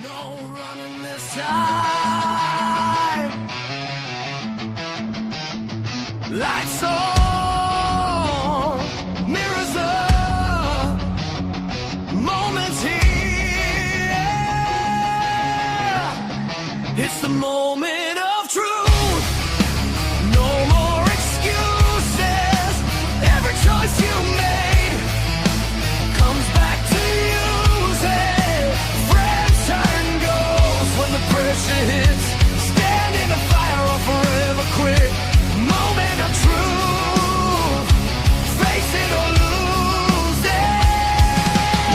No running this time. Lights on, mirrors up, moments here. It's the moment of truth. No more excuses. Every choice you made comes back to use it. Friends turn goals when the pressure hits. Stand in the fire or forever quit. Moment of truth. Face it or lose it.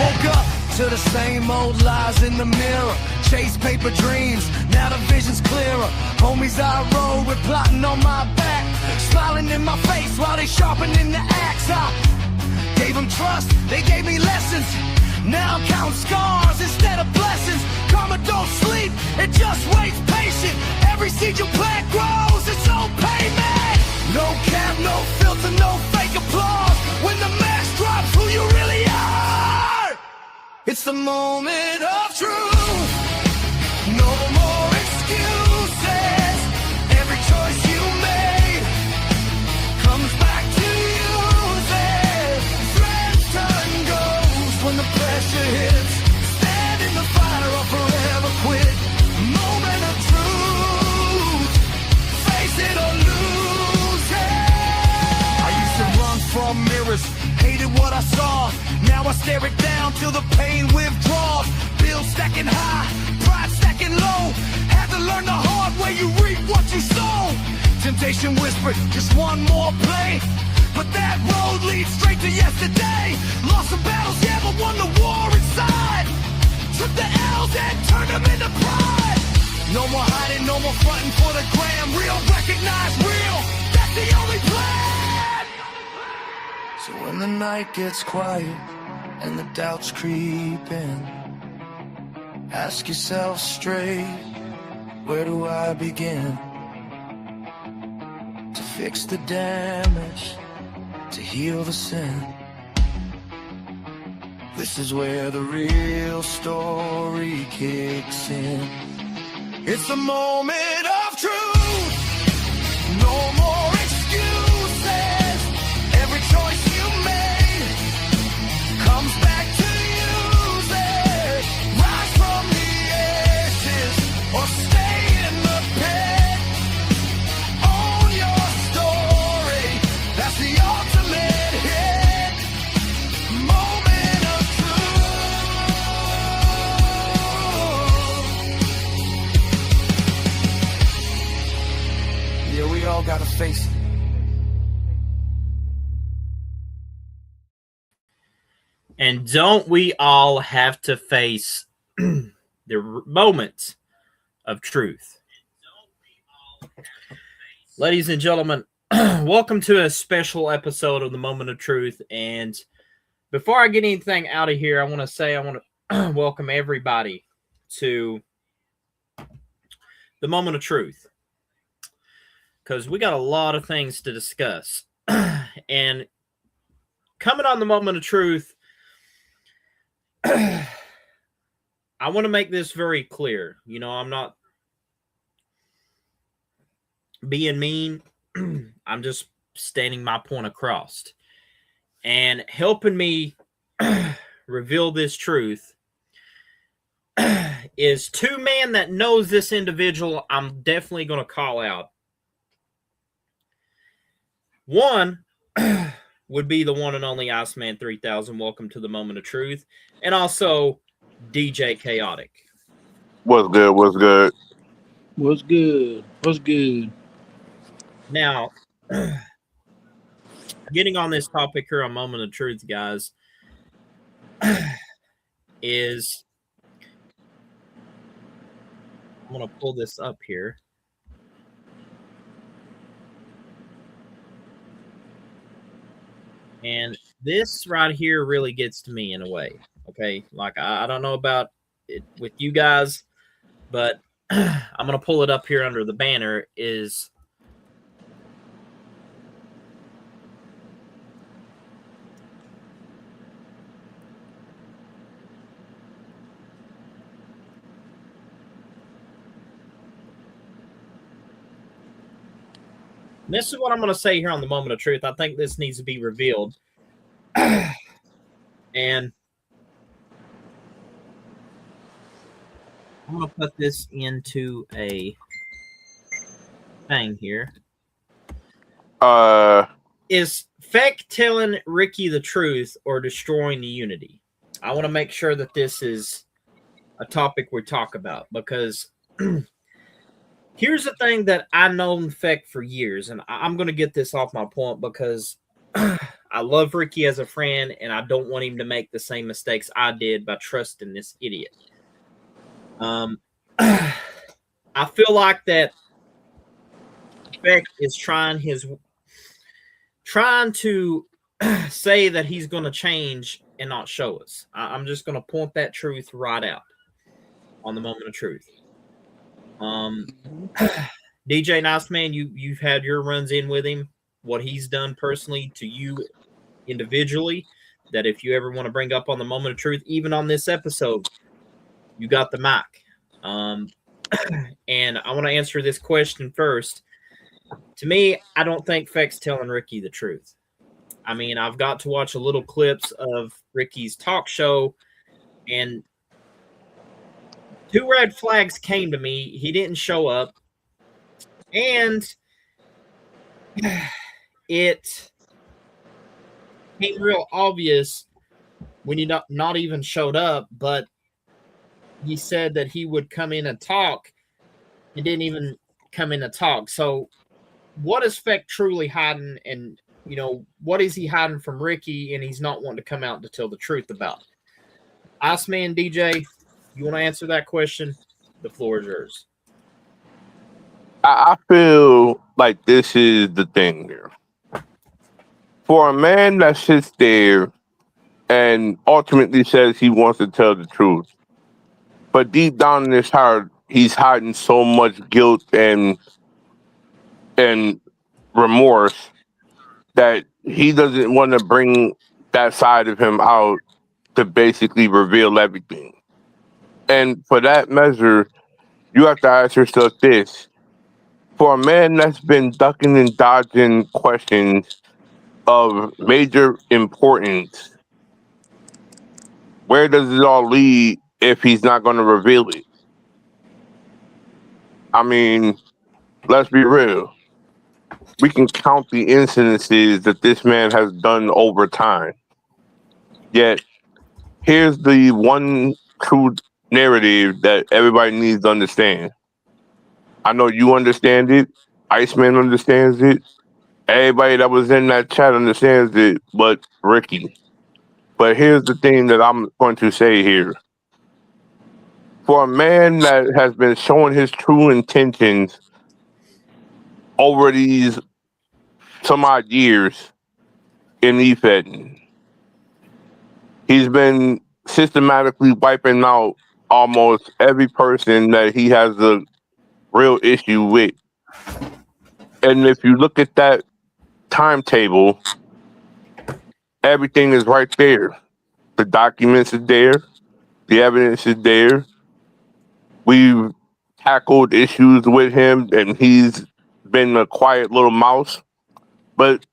Woke up to the same old lies in the mirror. Chase paper dreams, now the vision's clearer. Homies I rode with plotting on my back, smiling in my face while they sharpening the axe. I gave them trust, they gave me lessons. Now I'm counting scars instead of blessings. Karma don't sleep, it just waits patient. Every seed you plant grows its own payment. No cap, no filter, no fake applause. When the mask drops who you really are, it's the moment of truth. No more excuses. Every choice you made comes back to use it. Friends turn goals when the pressure hits. Stand in the fire or forever quit. Moment of truth. Face it or lose it. I used to run from mirrors, hated what I saw. Now I stare it down till the pain withdraws. Bills stacking high, pride stacking low. Had to learn the hard way, you reap what you sow. Temptation whispered, just one more play. But that road leads straight to yesterday. Lost some battles, yeah, but won the war inside. Took the L's and turned them into pride. No more hiding, no more fronting for the gram. Real, recognize real, that's the only plan. So when the night gets quiet and the doubts creep in, ask yourself straight, where do I begin? To fix the damage, to heal the sin. This is where the real story kicks in. It's the moment of truth. No more excuses. Every choice you made comes back to use it. Rise from the ashes or stay in the pit. Own your story. That's the ultimate hit. Moment of truth. Yeah, we all gotta face it. And don't we all have to face the moments of truth? Ladies and gentlemen, welcome to a special episode of the Moment of Truth. And before I get anything out of here, I want to welcome everybody to the Moment of Truth, because we got a lot of things to discuss. And coming on the Moment of Truth, I want to make this very clear. You know, I'm not being mean. I'm just standing my point across. And helping me reveal this truth is two men that knows this individual I'm definitely going to call out. One would be the one and only Iceman 3000. Welcome to the Moment of Truth. And also DJ Chaotic. What's good? What's good? What's good? What's good? Now, getting on this topic here on Moment of Truth, guys, is I'm going to pull this up here. And this right here really gets to me in a way. Okay. Like, I don't know about it with you guys, but I'm going to pull it up here under the banner is This is what I'm going to say here on the Moment of Truth. I think this needs to be revealed. And I'm going to put this into a thing here. Is Feck telling Ricky the truth or destroying the unity? I want to make sure that this is a topic we talk about, because here's the thing that I've known Feck for years, and I'm going to get this off my point because I love Ricky as a friend, and I don't want him to make the same mistakes I did by trusting this idiot. I feel like that Feck is trying to say that he's going to change and not show us. I'm just going to point that truth right out on the Moment of Truth. DJ Nice Man, you've had your runs in with him, what he's done personally to you individually, that if you ever want to bring up on the Moment of Truth, even on this episode, you got the mic. And I want to answer this question first. To me, I don't think Feck's telling Ricky the truth. I mean, I've got to watch a little clips of Ricky's talk show, and 2 red flags came to me. He didn't show up, and it became real obvious when he not even showed up, but he said that he would come in and talk. He didn't even come in and talk. So what is Feck truly hiding, and what is he hiding from Ricky, and he's not wanting to come out to tell the truth about? Iceman, DJ, you want to answer that question? The floor is yours. I feel like this is the thing here. For a man that sits there and ultimately says he wants to tell the truth, but deep down in his heart, he's hiding so much guilt and remorse that he doesn't want to bring that side of him out to basically reveal everything. And for that measure, you have to ask yourself this. For a man that's been ducking and dodging questions of major importance, where does it all lead if he's not going to reveal it? I mean, let's be real. We can count the incidences that this man has done over time. Yet, here's the one true narrative that everybody needs to understand. I know you understand it. Iceman understands it. Everybody that was in that chat understands it, but Ricky. But here's the thing that I'm going to say here. For a man that has been showing his true intentions over these some odd years in EFED, he's been systematically wiping out almost every person that he has a real issue with. And if you look at that timetable, everything is right there. The documents are there. The evidence is there. We've tackled issues with him, and he's been a quiet little mouse. But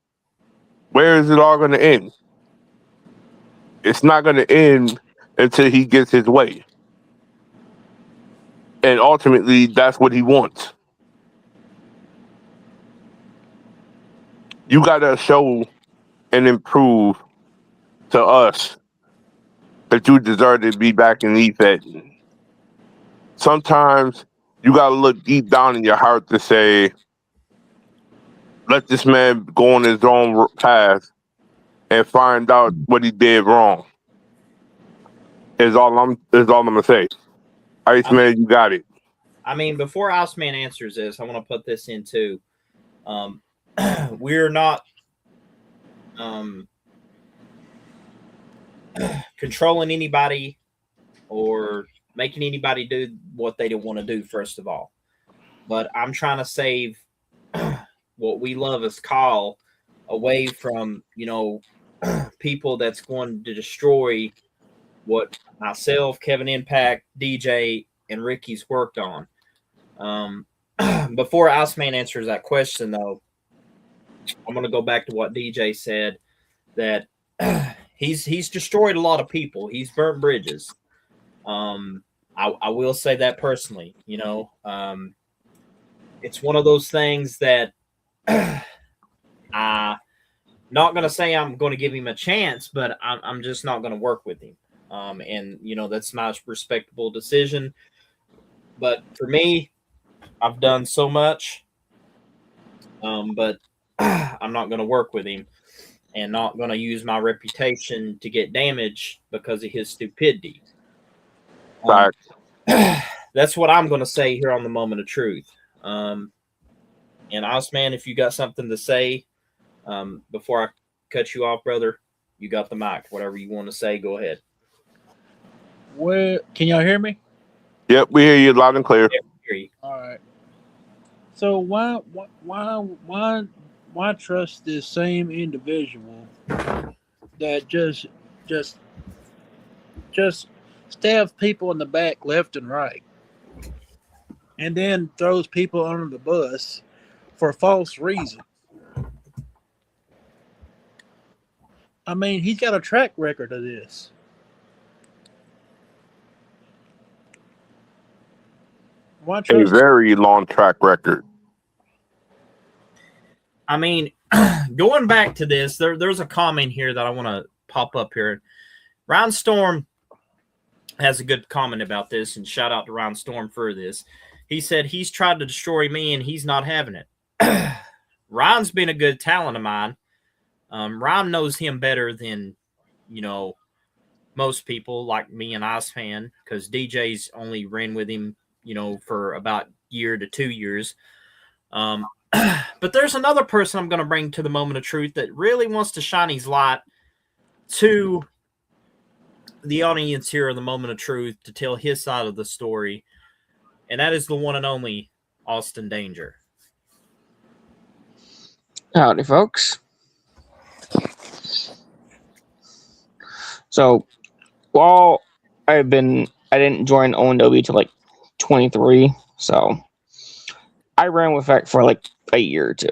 where is it all going to end? It's not going to end until he gets his way. And ultimately, that's what he wants. You got to show and improve to us that you deserve to be back in EFED. Sometimes you got to look deep down in your heart to say, let this man go on his own path and find out what he did wrong. Is all I'm gonna say. Iceman, you got it. I mean, before Iceman answers this, I want to put this into we're not controlling anybody or making anybody do what they don't want to do, first of all. But I'm trying to save what we love as Kyle away from, people that's going to destroy what myself, Kevin Impact, DJ, and Ricky's worked on. Before Iceman answers that question, though, I'm going to go back to what DJ said, that he's destroyed a lot of people. He's burnt bridges. I will say that personally. It's one of those things that I not going to say I'm going to give him a chance, but I'm just not going to work with him. And that's my respectable decision. But for me, I've done so much, but I'm not going to work with him and not going to use my reputation to get damaged because of his stupidity. That's what I'm going to say here on the Moment of Truth. And Osman, if you got something to say before I cut you off, brother, you got the mic. Whatever you want to say, go ahead. Well, can y'all hear me? Yep, we hear you loud and clear. Yeah, hear you. All right. So why trust this same individual that just stabs people in the back left and right, and then throws people under the bus for false reasons? I mean, he's got a track record of this. Why A trust? very long track record. I mean, going back to this, there's a comment here that I want to pop up here. Ryan Storm has a good comment about this, and shout out to Ryan Storm for this. He said he's tried to destroy me, and he's not having it. Ryan's been a good talent of mine. Ryan knows him better than, most people like me and Iceman, because DJ's only ran with him, for about a year to 2 years. But there's another person I'm going to bring to the Moment of Truth that really wants to shine his light to the audience here of the Moment of Truth to tell his side of the story, and that is the one and only Austin Danger. Howdy, folks. So, while I didn't join ONW till like 23, so I ran with Feck for like a year or two.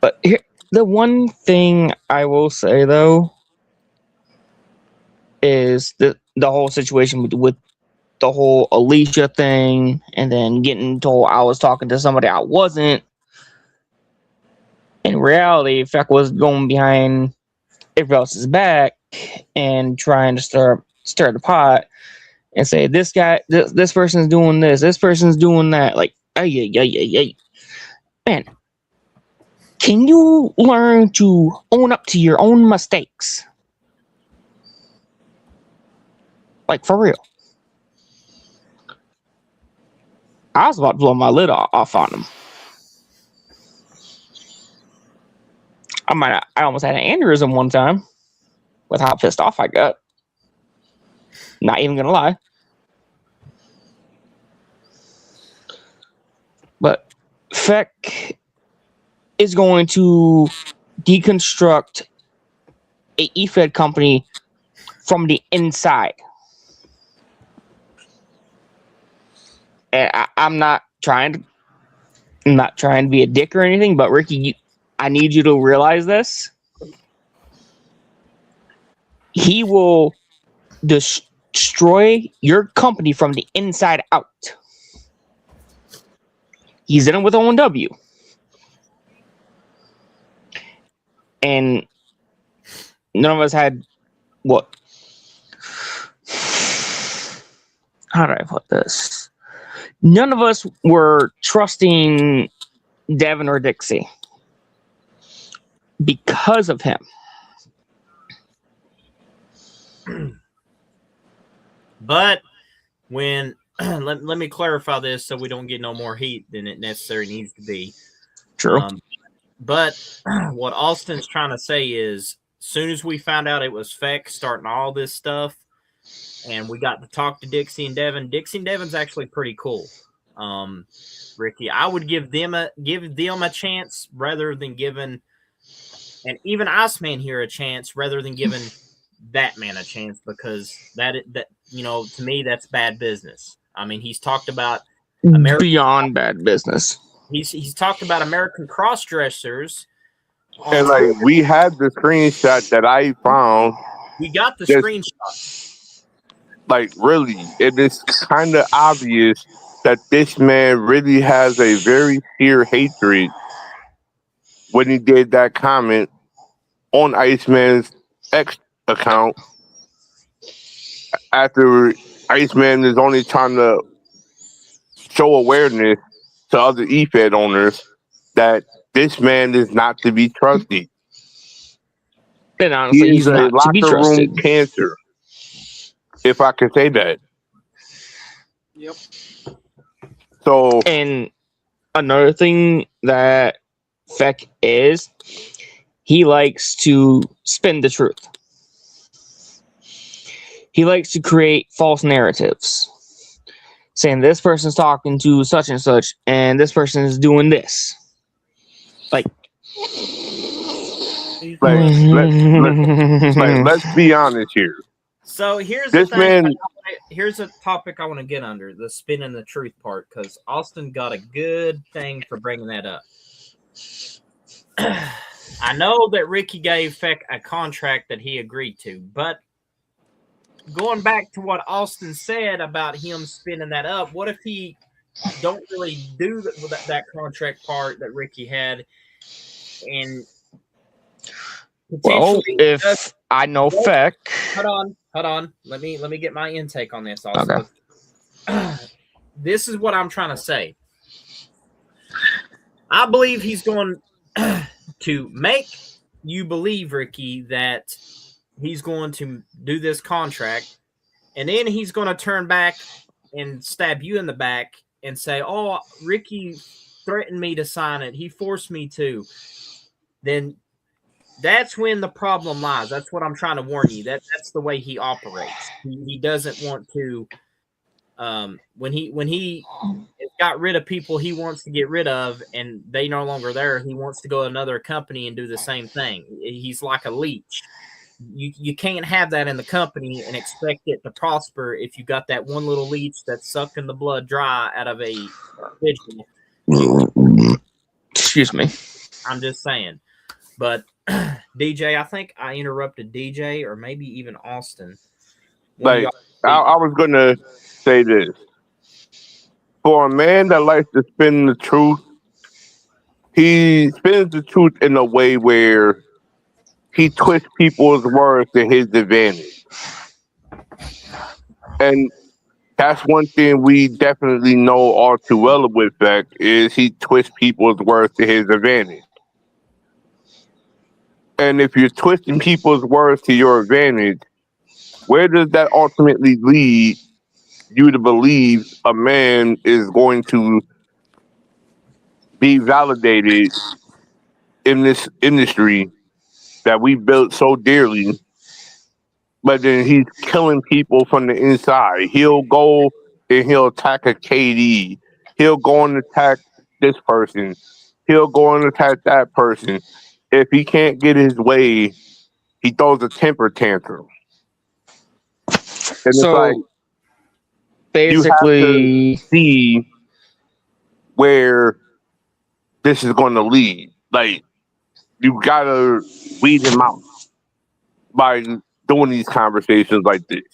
But here, the one thing I will say though is the whole situation with the whole Alicia thing, and then getting told I was talking to somebody I wasn't. In reality, Feck was going behind everybody else's back and trying to stir the pot and say, this person's doing this person's doing that. Like, ay. Man, can you learn to own up to your own mistakes? Like, for real. I was about to blow my lid off on him. I almost had an aneurysm one time with how pissed off I got. Not even gonna lie. But Feck is going to deconstruct a eFed company from the inside. And I'm not trying to be a dick or anything, but Ricky, I need you to realize this. He will destroy your company from the inside out. He's in it with ONW. And none of us had what? How do I put this? None of us were trusting Devin or Dixie because of him. But when let me clarify this so we don't get no more heat than it necessarily needs to be. True. But what Austin's trying to say is, as soon as we found out it was Feck starting all this stuff, and we got to talk to Dixie and Devin. Dixie and Devin's actually pretty cool. Ricky, I would give them a chance rather than giving, and even Iceman here a chance rather than giving that man a chance, because that to me that's bad business. I mean, he's talked about beyond bad business. He's talked about American cross dressers. And like we had the screenshot that I found. We got the Yes. screenshot. Like really, it is kind of obvious that this man really has a very sheer hatred when he did that comment on Iceman's X account after Iceman is only trying to show awareness to other eFed owners that this man is not to be trusted. And honestly, He he's is a not to be locker room trusted. cancer, if I can say that. Yep. So And another thing that Feck is, he likes to spin the truth. He likes to create false narratives, saying this person's talking to such and such, and this person is doing this. Like, let's be honest here. So here's This the thing. man- Here's a topic I want to get under, the spinning the truth part, because Austin got a good thing for bringing that up. I know that Ricky gave Feck a contract that he agreed to, but going back to what Austin said about him spinning that up, what if he don't really do that contract part that Ricky had, and well, potentially if I know Feck, hold on. Let me get my intake on this also. Okay. This is what I'm trying to say. I believe he's going to make you believe, Ricky, that he's going to do this contract, and then he's going to turn back and stab you in the back and say, "Oh, Ricky threatened me to sign it. He forced me to." Then that's when the problem lies. That's what I'm trying to warn you. That's the way he operates. He doesn't want to. When he got rid of people he wants to get rid of, and they no longer there, he wants to go to another company and do the same thing. He's like a leech. You can't have that in the company and expect it to prosper if you got that one little leech that's sucking the blood dry out of a individual. excuse me. I'm just saying. But DJ, I think I interrupted DJ or maybe even Austin. Like, I was gonna say this. For a man that likes to spin the truth, he spins the truth in a way where he twists people's words to his advantage. And that's one thing we definitely know all too well with Beck, is he twists people's words to his advantage. And if you're twisting people's words to your advantage, where does that ultimately lead you to believe a man is going to be validated in this industry that we built so dearly, but then he's killing people from the inside? He'll go and he'll attack a KD. He'll go and attack this person. He'll go and attack that person. If he can't get his way, he throws a temper tantrum. And So it's like, basically, see where this is going to lead. Like, you gotta weed him out by doing these conversations like this.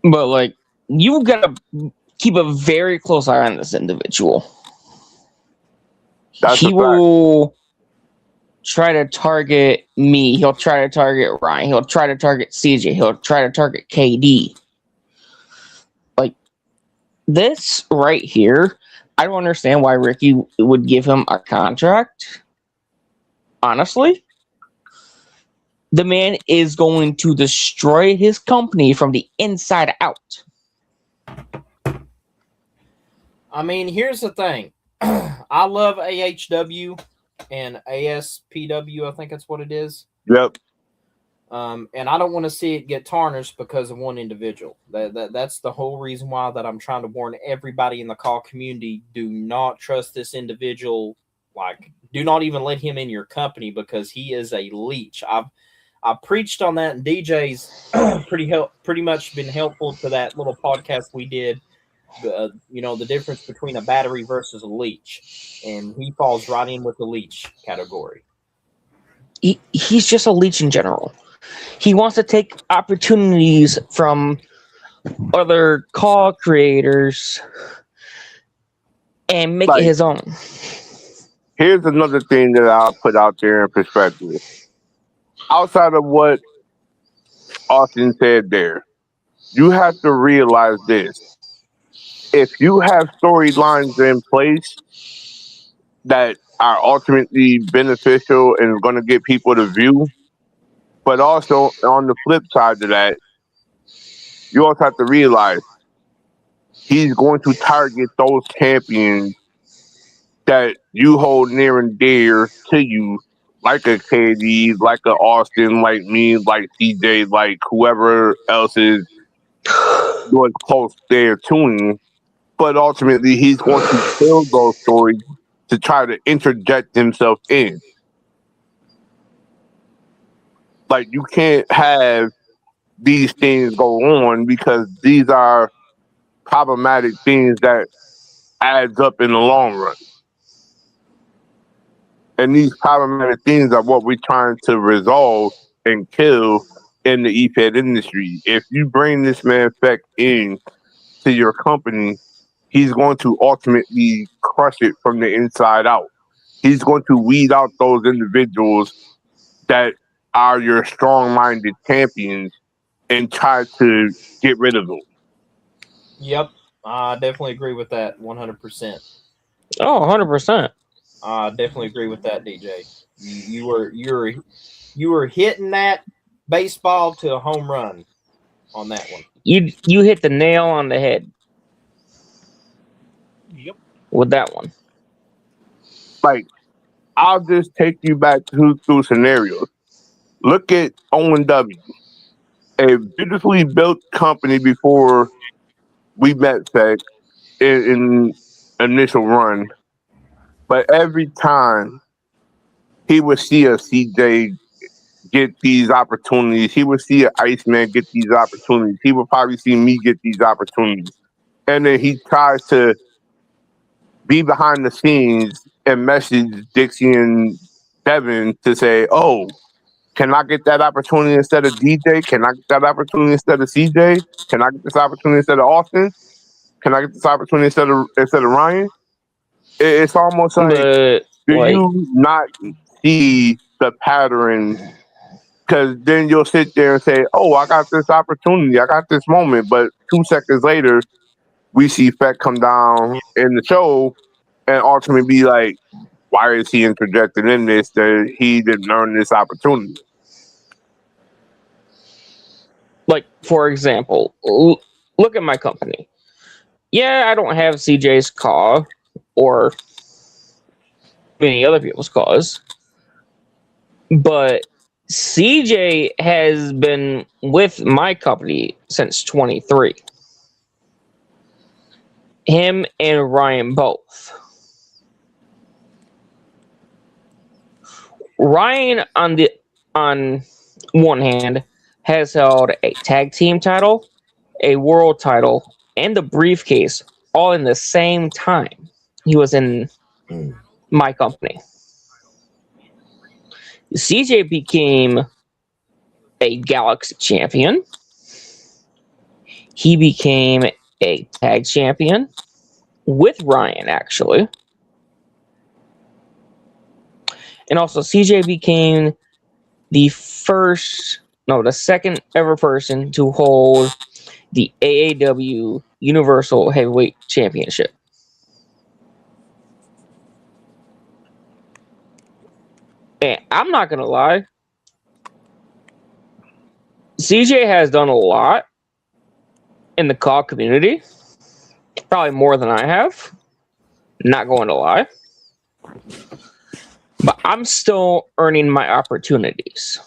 but like, you gotta keep a very close eye on this individual. That's a He fact. will try to target me. He'll try to target Ryan. He'll try to target CJ. He'll try to target KD. Like, this right here, I don't understand why Ricky would give him a contract. Honestly, the man is going to destroy his company from the inside out. I mean, here's the thing. I love AHW and ASPW, I think that's what it is. Yep. And I don't want to see it get tarnished because of one individual. That's the whole reason why that I'm trying to warn everybody in the call community: do not trust this individual. Like, do not even let him in your company, because he is a leech. I preached on that, and DJ's pretty much been helpful to that little podcast we did. The difference between a battery versus a leech, and he falls right in with the leech category. He's just a leech in general. He wants to take opportunities from other call creators and make it his own. Here's another thing that I'll put out there in perspective. Outside of what Austin said there, you have to realize this. If you have storylines in place that are ultimately beneficial and going to get people to view, but also on the flip side of that, you also have to realize he's going to target those champions that you hold near and dear to you, like a KD, like a Austin, like me, like CJ, like whoever else is doing close there tuning. But ultimately, he's going to fill those stories to try to interject himself in. Like, you can't have these things go on because these are problematic things that adds up in the long run. And these problematic things are what we're trying to resolve and kill in the EPED industry. If you bring this man Feck in to your company, he's going to ultimately crush it from the inside out. He's going to weed out those individuals that are your strong-minded champions and try to get rid of them. Yep, I definitely agree with that 100%. Oh, 100%. I definitely agree with that, DJ. You were hitting that baseball to a home run on that one. You hit the nail on the head. Yep. With that one. Like, I'll just take you back through scenarios. Look at O&W, a beautifully built company before we met Feck in initial run. But every time he would see a CJ get these opportunities, he would see an Iceman get these opportunities, he would probably see me get these opportunities. And then he tries to be behind the scenes and message Dixie and Devin to say, oh, can I get that opportunity instead of DJ? Can I get that opportunity instead of CJ? Can I get this opportunity instead of Austin? Can I get this opportunity instead of Ryan? It's almost like, do you not see the pattern? Because then you'll sit there and say, oh, I got this opportunity, I got this moment. But 2 seconds later, we see Feck come down in the show and ultimately be like, why is he interjected in this that he didn't earn this opportunity? Like, for example, look at my company. Yeah, I don't have CJ's car or many other people's cars, but CJ has been with my company since 23. Him and Ryan both. Ryan, on one hand, has held a tag team title, a world title, and the briefcase all in the same time he was in my company. CJ became a Galaxy champion. He became a tag champion with Ryan, actually. And also, CJ became the second ever person to hold the AAW Universal Heavyweight Championship. And I'm not going to lie, CJ has done a lot in the COD community. Probably more than I have. Not going to lie. But I'm still earning my opportunities.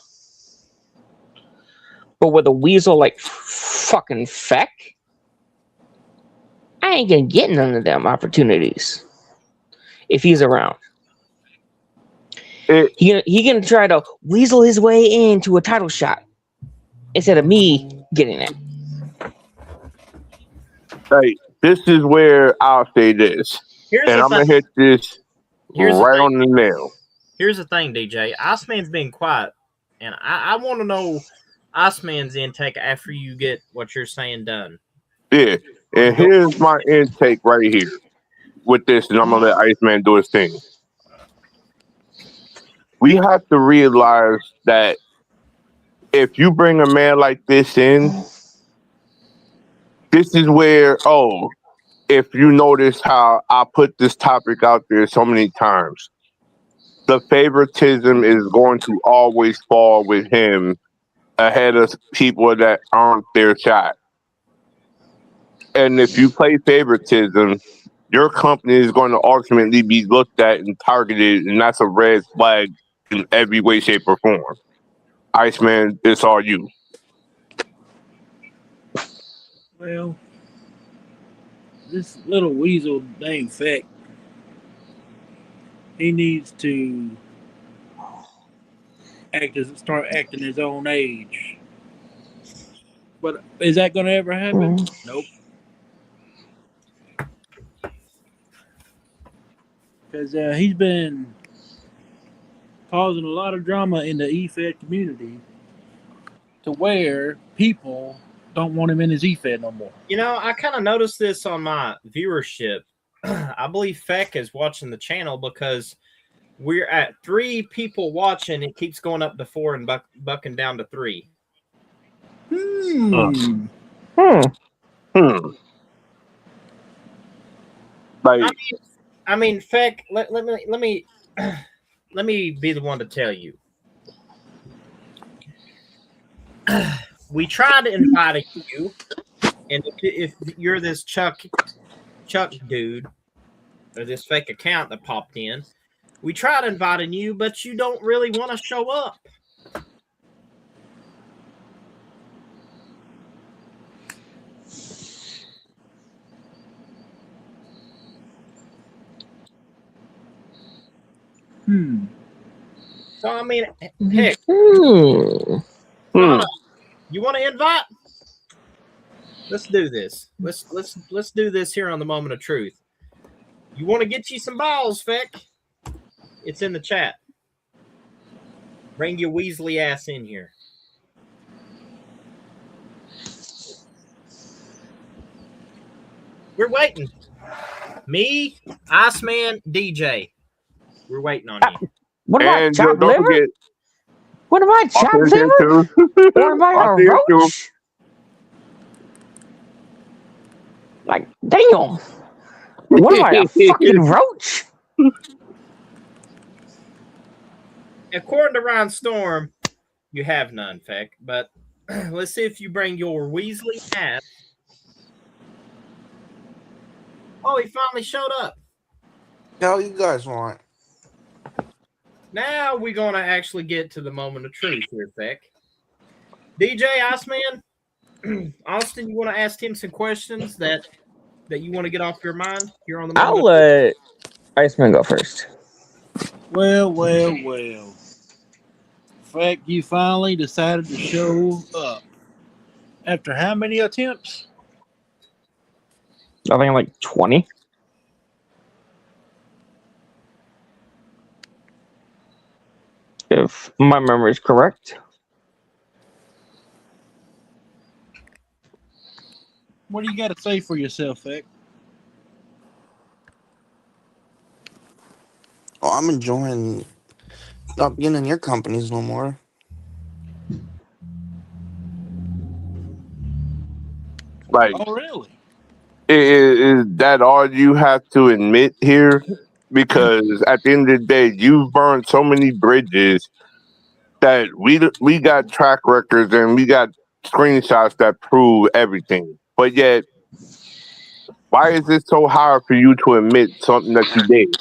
But with a weasel like fucking Feck, I ain't gonna get none of them opportunities if he's around. It, He gonna try to weasel his way into a title shot instead of me getting it. like, this is where I'll say this, Here's and the I'm thing. gonna hit this Here's the right thing. on the nail. Here's the thing, DJ. Iceman's being quiet, and I want to know Iceman's intake after you get what you're saying done. Yeah, and here's my intake right here with this, and I'm gonna let Iceman do his thing. We have to realize that if you bring a man like this in, this is where, if you notice how I put this topic out there so many times, the favoritism is going to always fall with him ahead of people that aren't their shot. And if you play favoritism, your company is going to ultimately be looked at and targeted, and that's a red flag in every way, shape, or form. Iceman, it's all you. Well, this little weasel named Feck, he needs to start acting his own age. But is that going to ever happen? Nope. Because he's been causing a lot of drama in the EFED community to where people don't want him in his EFED no more. You know, I kind of noticed this on my viewership. I believe Feck is watching the channel because we're at 3 people watching. It keeps going up to 4 and bucking down to 3. Hmm. Like, I mean, Feck. Let me let me be the one to tell you. We tried inviting you, and if you're this Chuck dude or this fake account that popped in, we tried inviting you, but you don't really want to show up. So I mean, heck, Donna, you want to invite? Let's do this. Let's do this here on the Moment of Truth. You want to get you some balls, Feck? It's in the chat. Bring your Weasley ass in here. We're waiting. Me, Iceman, DJ. We're waiting on you. What about and chopped don't liver? forget, What about chopped liver? What about a roach? Like, damn. What about a fucking roach? According to Ryan Storm, you have none, Feck. But let's see if you bring your Weasley ass. Oh, he finally showed up. How you guys want? Now we're going to actually get to the moment of truth here, Feck. DJ, Iceman, Austin, you want to ask him some questions that you want to get off your mind here on the moment? I'll let Iceman go first. Well. Feck, you finally decided to show up. After how many attempts? I think like 20. If my memory is correct. What do you got to say for yourself, Feck? Oh, I'm enjoying not being in your companies no more. like, Oh, really? is that all you have to admit here? Because at the end of the day, you've burned so many bridges that we got track records and we got screenshots that prove everything. But yet, why is it so hard for you to admit something that you did?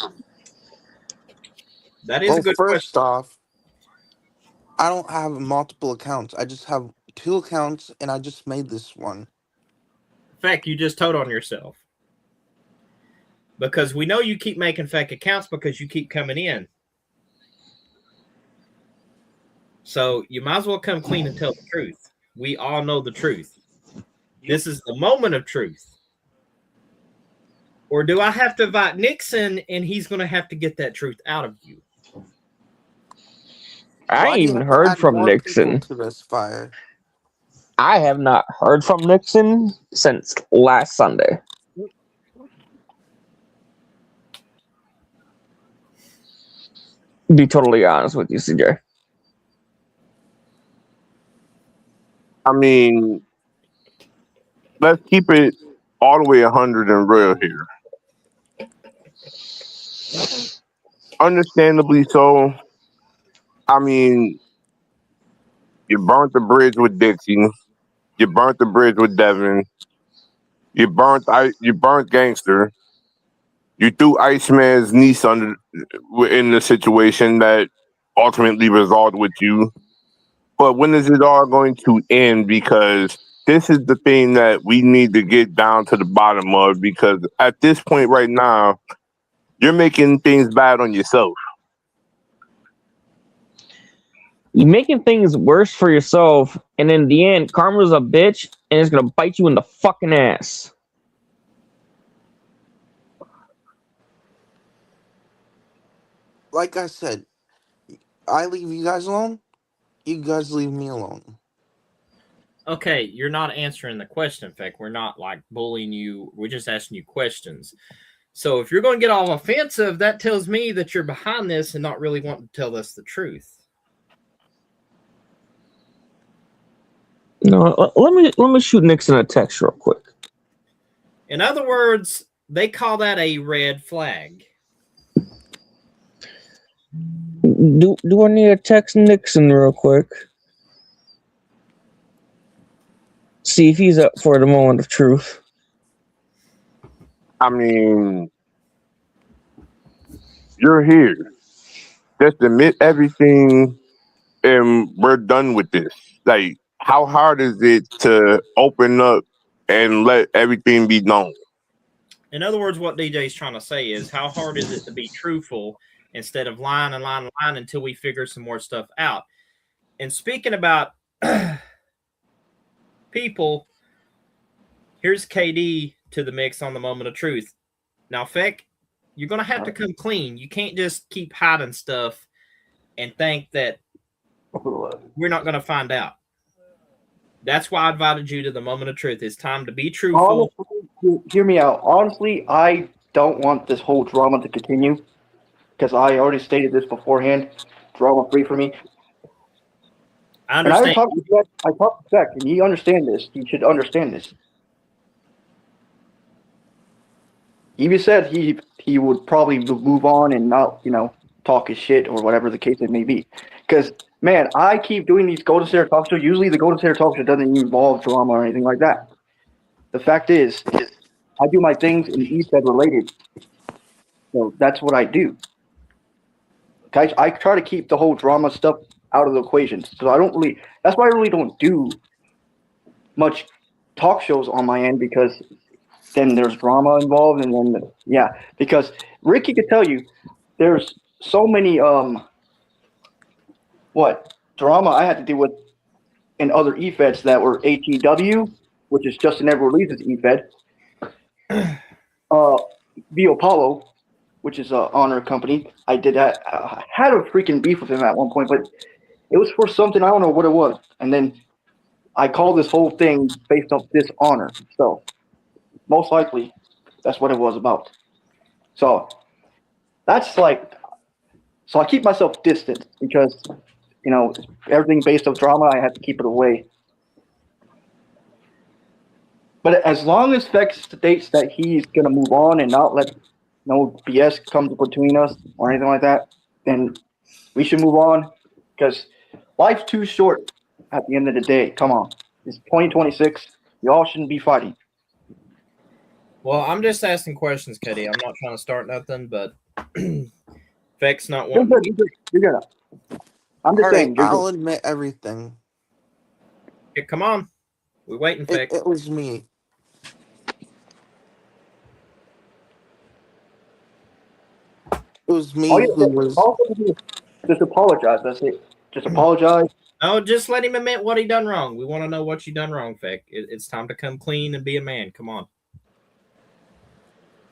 That is a good first question. off, I don't have multiple accounts. I just have 2 accounts, and I just made this one. Feck, you just told on yourself. Because we know you keep making fake accounts because you keep coming in. So you might as well come clean and tell the truth. We all know the truth. This is the moment of truth. Or do I have to invite Nixon and he's going to have to get that truth out of you? I Why ain't do you even have to heard add from more people Nixon. to this fire? I have not heard from Nixon since last Sunday. Be totally honest with you, CJ. I mean, let's keep it all the way 100 and real here. Understandably so. I mean, you burnt the bridge with Dixie. You burnt the bridge with Devin. You burnt Gangster. You threw Iceman's niece under in the situation that ultimately resolved with you. But when is it all going to end? Because this is the thing that we need to get down to the bottom of. Because at this point right now, you're making things bad on yourself. You're making things worse for yourself, and in the end, karma's a bitch, and it's gonna bite you in the fucking ass. Like I said, I leave you guys alone. You guys leave me alone. Okay, you're not answering the question. In fact, we're not like bullying you. We're just asking you questions. So if you're going to get all offensive, that tells me that you're behind this and not really wanting to tell us the truth. No, let me shoot Nixon a text real quick. In other words, they call that a red flag. Do I need to text Nixon real quick? See if he's up for the moment of truth. I mean, you're here. Just admit everything and we're done with this. Like, how hard is it to open up and let everything be known? In other words, what DJ's trying to say is how hard is it to be truthful instead of lying and lying and lying until we figure some more stuff out. And speaking about people, here's KD to the mix on the moment of truth. Now, Feck, you're going to have to come clean. You can't just keep hiding stuff and think that we're not going to find out. That's why I invited you to the moment of truth. It's time to be truthful. Honestly, hear me out. Honestly, I don't want this whole drama to continue because I already stated this beforehand. Drama free for me. I And I understand. talked to Jack. I talked to Jack, and he understand this. He should understand this. He even said he would probably move on and not, talk his shit or whatever the case it may be. Because, man, I keep doing these Golden Slayer talk shows. Usually the Golden Slayer talk show doesn't involve drama or anything like that. The fact is I do my things in EFED related. So that's what I do. I try to keep the whole drama stuff out of the equation. So that's why I really don't do much talk shows on my end, because then there's drama involved, and then because Ricky could tell you there's so many drama I had to deal with in other EFEDs that were ATW, which is Justin Never Releases EFED, Vio Paulo, which is an honor company. I did that. I had a freaking beef with him at one point, but it was for something, I don't know what it was. And then I call this whole thing based off dishonor. So most likely that's what it was about. So that's so I keep myself distant because, everything based off drama, I have to keep it away. But as long as Fex states that he's going to move on and not let no BS come between us or anything like that, then we should move on, because life's too short at the end of the day. Come on. It's 2026. Y'all shouldn't be fighting. Well, I'm just asking questions, KD. I'm not trying to start nothing, but Feck's not wanting. You're good. I'm just All saying. right, I'll admit everything. Hey, come on. We're waiting, Feck. It was me. It was me All you who was. just apologize. That's it. Just apologize. No, just let him admit what he done wrong. We want to know what you done wrong, Feck. It's time to come clean and be a man. Come on.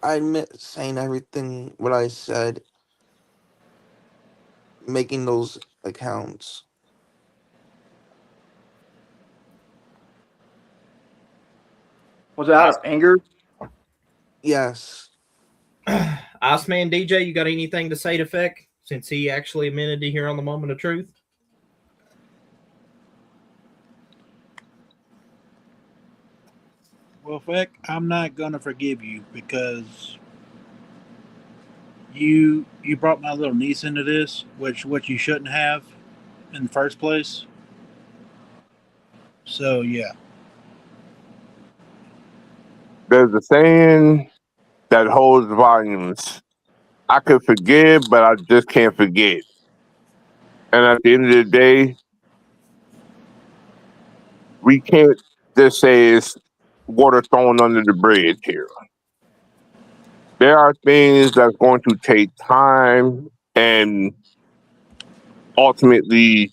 I admit saying everything what I said, making those accounts. Was it out of anger? Yes. Iceman DJ, you got anything to say to Feck since he actually admitted to here on the Moment of Truth? Well, Feck, I'm not gonna forgive you because you brought my little niece into this, which you shouldn't have in the first place. So yeah. There's a saying that holds volumes. I could forgive, but I just can't forget. And at the end of the day, we can't just say it's water thrown under the bridge here. There are things that's going to take time, and ultimately,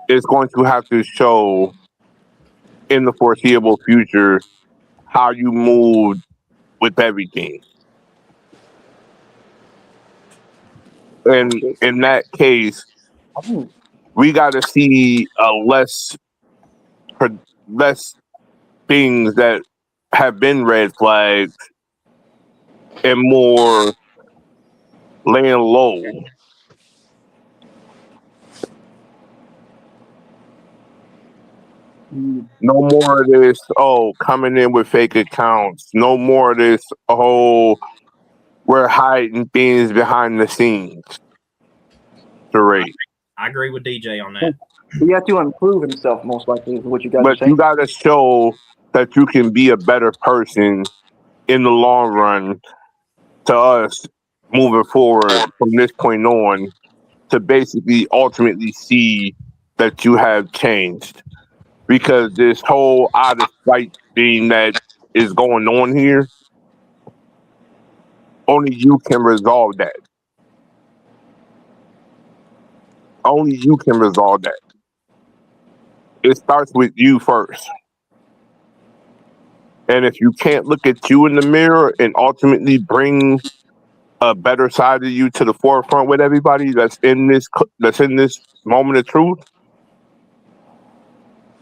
it's going to have to show in the foreseeable future how you move with everything. And in that case, we got to see less things that have been red flags and more laying low. No more of this, coming in with fake accounts. No more of this, we're hiding things behind the scenes. Charade. I agree with DJ on that. He had to improve himself, most likely, is what you guys are But saying. you got to show that you can be a better person in the long run to us moving forward from this point on to basically ultimately see that you have changed. Because this whole out of sight thing that is going on here, only you can resolve that. Only you can resolve that. It starts with you first. And if you can't look at you in the mirror and ultimately bring a better side of you to the forefront with everybody that's in this moment of truth,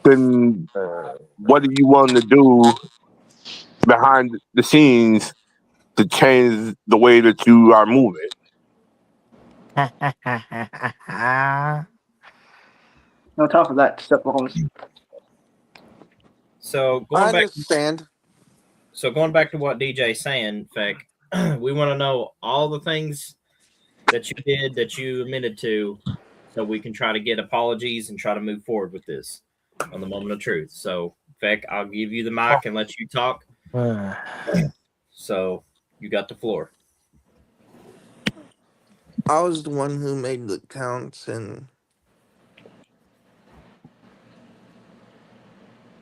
then what are you willing to do behind the scenes to change the way that you are moving? No time for that. Step on. So I going back. understand. So going back to what DJ's saying, Feck, we want to know all the things that you did that you admitted to, so we can try to get apologies and try to move forward with this on the Moment of Truth. So, Feck, I'll give you the mic and let you talk. So you got the floor. I was the one who made the accounts, and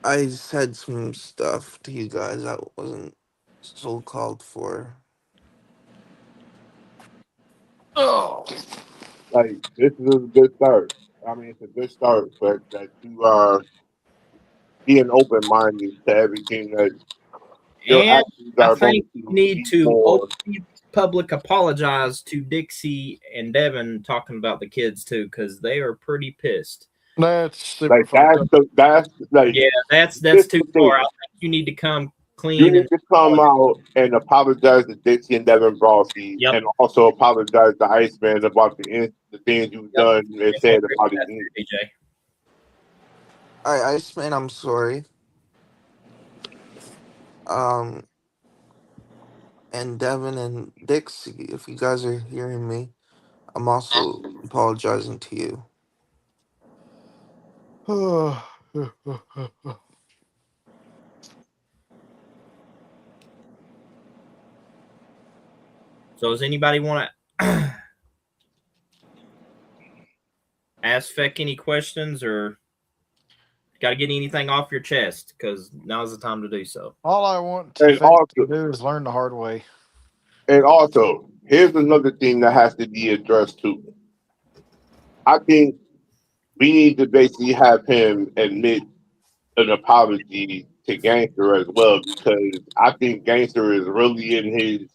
I said some stuff to you guys that wasn't so called for. Like, this is a good start. I mean, it's a good start, but that you are being open-minded to everything that your And actions I are going think to we need be to more. openly public apologize to Dixie and Devin talking about the kids too, because they are pretty pissed. That's super Like, fucked up. that's like, Yeah, that's this too the thing. far. I think you need to come You clean need and to come out and apologize to Dixie and Devin Brosky, Yep. and also apologize to Iceman about the things you've done and said about his niece. DJ. Iceman, I'm sorry. And Devin and Dixie, if you guys are hearing me, I'm also apologizing to you. So does anybody want to ask Feck any questions, or got to get anything off your chest? Because now's the time to do so. All I want to And also, do is learn the hard way. And also, here's another thing that has to be addressed too. I think we need to basically have him admit an apology to Gangster as well, because I think Gangster is really in his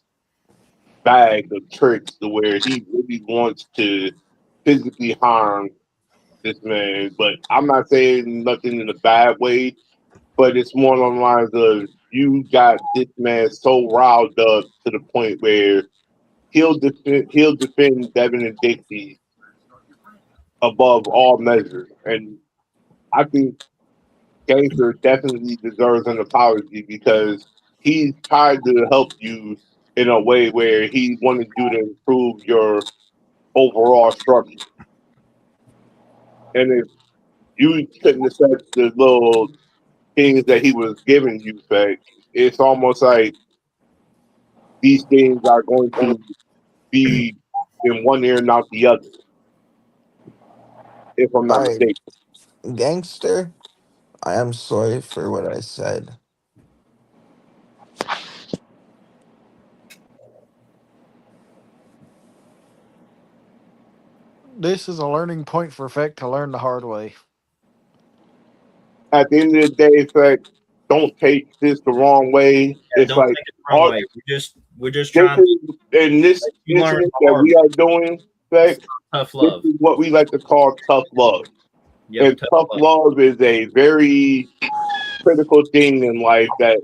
bag of tricks to where he really wants to physically harm this man. But I'm not saying nothing in a bad way, but it's more along the lines of you got this man so riled up to the point where he'll defend Devin and Dixie above all measures. And I think Gangster definitely deserves an apology because he's tried to help you in a way where he wanted you to improve your overall structure. And if you couldn't accept the little things that he was giving you back, it's almost like these things are going to be in one ear and not the other, if I'm All not right, mistaken. Gangster, I am sorry for what I said. This is a learning point for Feck to learn the hard way. At the end of the day, it's like, don't take this the wrong way. Yeah, It's don't like take it the wrong all way. We're just this trying to is in this let you learn incident the that hard we are doing, like, tough this love. is what we like to call tough love. Yep, And tough tough love. love is a very critical thing in life that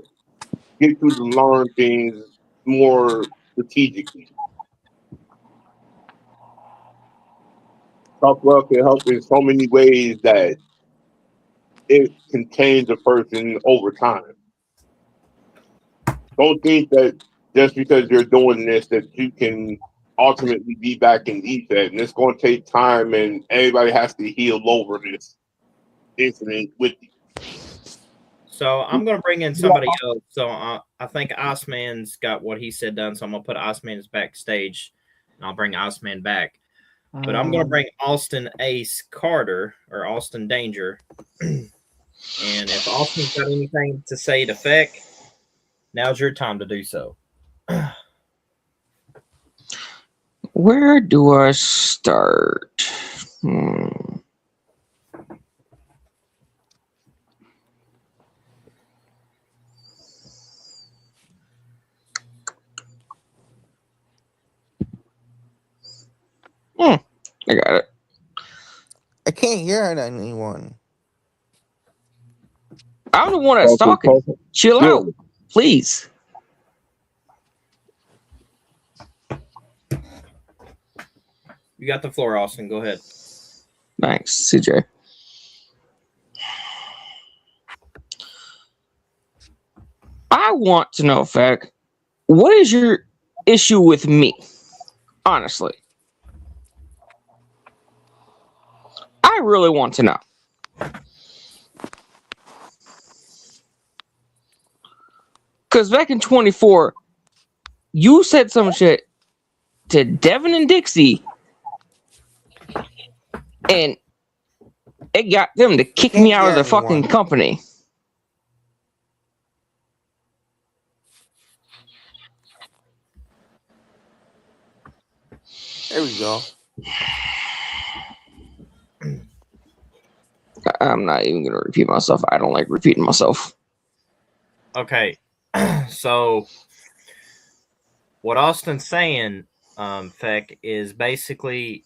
gets you to learn things more strategically. Tough love can help in so many ways that it can change a person over time. Don't think that just because you're doing this that you can ultimately be back in defense. And it's going to take time, and everybody has to heal over this incident with you. So I'm going to bring in somebody else. So I think Iceman's got what he said done. So I'm going to put Iceman's backstage, and I'll bring Iceman back. But I'm going to bring Austin Ace Carter or Austin Danger. And if Austin's got anything to say to Feck, now's your time to do so. Where do I start? I got it. I can't hear anyone. I'm the one that's talking. Chill out, please. You got the floor, Austin. Go ahead. Thanks, CJ. I want to know, Feck, what is your issue with me? Honestly. I really want to know. Because back in 24, you said some shit to Devin and Dixie, and it got them to kick me out of the fucking company. There we go. I'm not even going to repeat myself. I don't like repeating myself. Okay. So what Austin's saying, Feck, is basically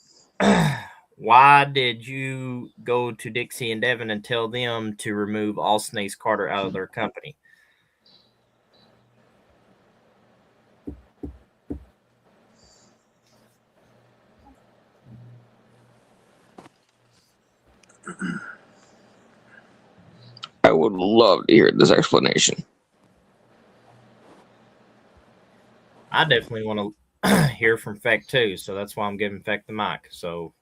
why did you go to Dixie and Devin and tell them to remove Austin Ace Carter out of their company? I would love to hear this explanation. I definitely want to hear from Feck too, so that's why I'm giving Feck the mic. So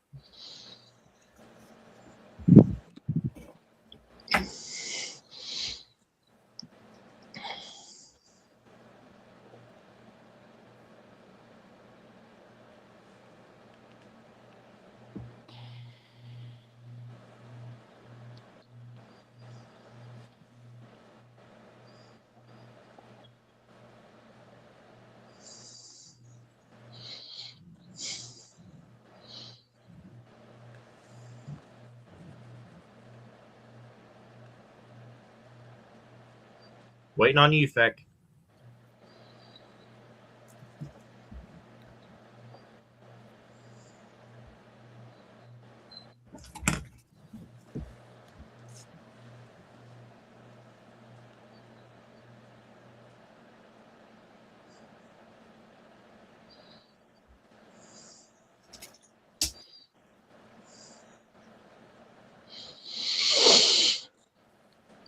Waiting on you, Feck.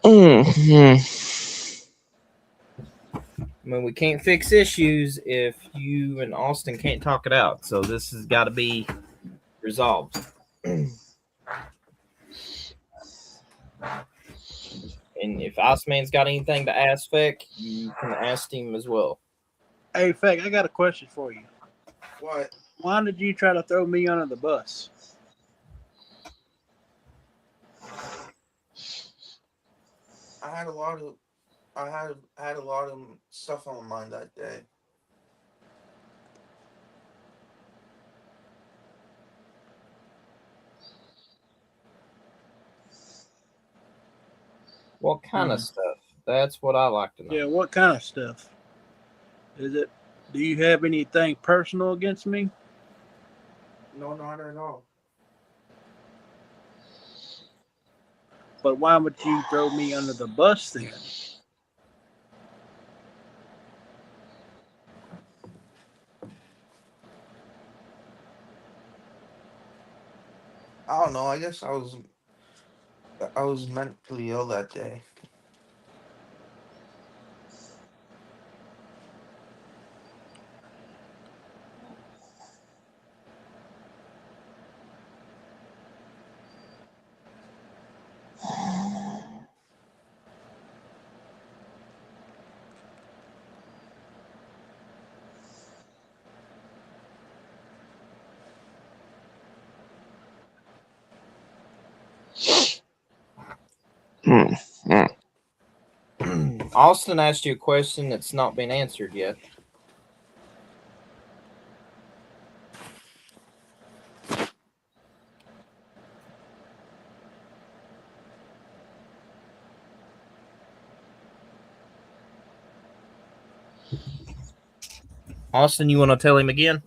Mhm. I mean, we can't fix issues if you and Austin can't talk it out. So this has got to be resolved. And if Iceman's got anything to ask Feck, you can ask him as well. Hey, Feck, I got a question for you. What? Why did you try to throw me under the bus? I had a lot of stuff on my mind that day. What kind of stuff? That's what I like to know. Yeah, what kind of stuff? Is it? Do you have anything personal against me? No, not at all. But why would you throw me under the bus then? I don't know. I guess I was mentally ill that day. Austin asked you a question that's not been answered yet. Austin, you want to tell him again?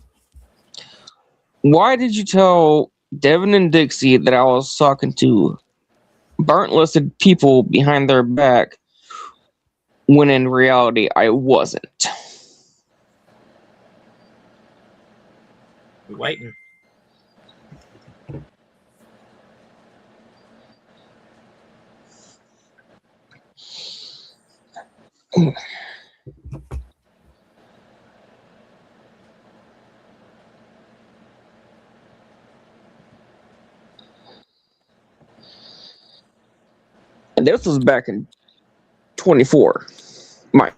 Why did you tell Devin and Dixie that I was talking to burnt listed people behind their back when in reality I wasn't? We're waiting. And this was back in 24. My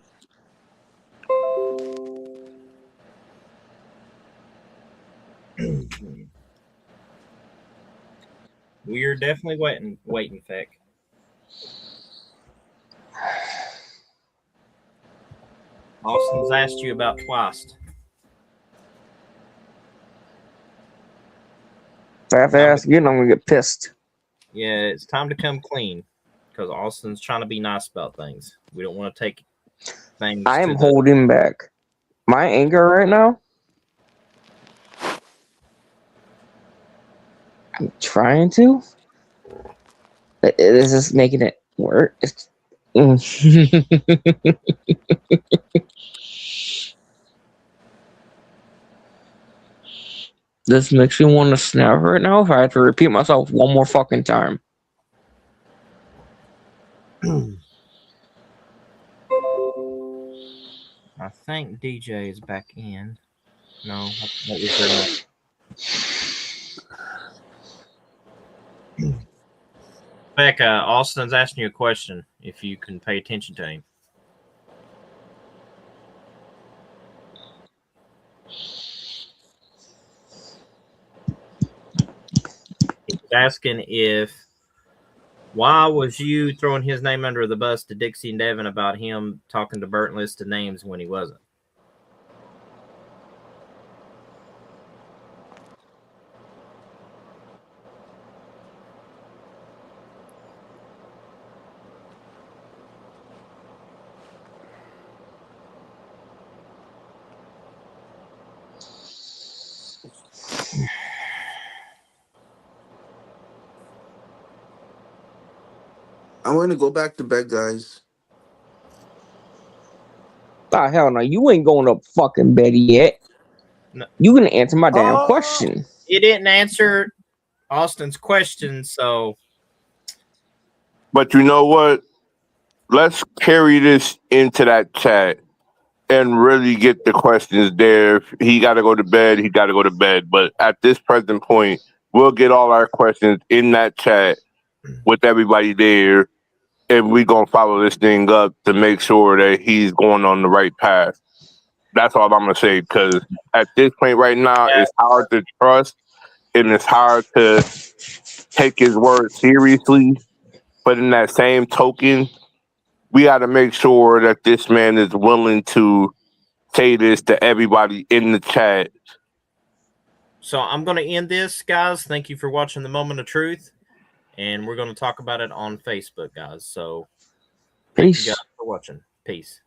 We're definitely waiting, Feck. Austin's asked you about twice. if I have to ask again, I'm gonna get pissed. Yeah, it's time to come clean because Austin's trying to be nice about things. We don't want to take things. I am holding back my anger right now. I'm trying to. This is making it worse. This makes me want to snap right now if I have to repeat myself one more fucking time. I think DJ is back in. No, that was very much. Becca, Austin's asking you a question. If you can pay attention to him. He's asking why was you throwing his name under the bus to Dixie and Devin about him talking to burnt list of names when he wasn't? I'm gonna go back to bed, guys. Ah, hell no, you ain't going up fucking bed yet. No. You gonna answer my damn Oh. question. You didn't answer Austin's question, so But you know what? Let's carry this into that chat and really get the questions there. If he got to go to bed, he got to go to bed. But at this present point, we'll get all our questions in that chat with everybody there, and we're going to follow this thing up to make sure that he's going on the right path. That's all I'm going to say, because at this point right now, it's hard to trust, and it's hard to take his word seriously. But in that same token, we got to make sure that this man is willing to say this to everybody in the chat. So I'm going to end this, guys. Thank you for watching The Moment of Truth. And we're going to talk about it on Facebook, guys. So thank you Peace. guys for watching. Peace.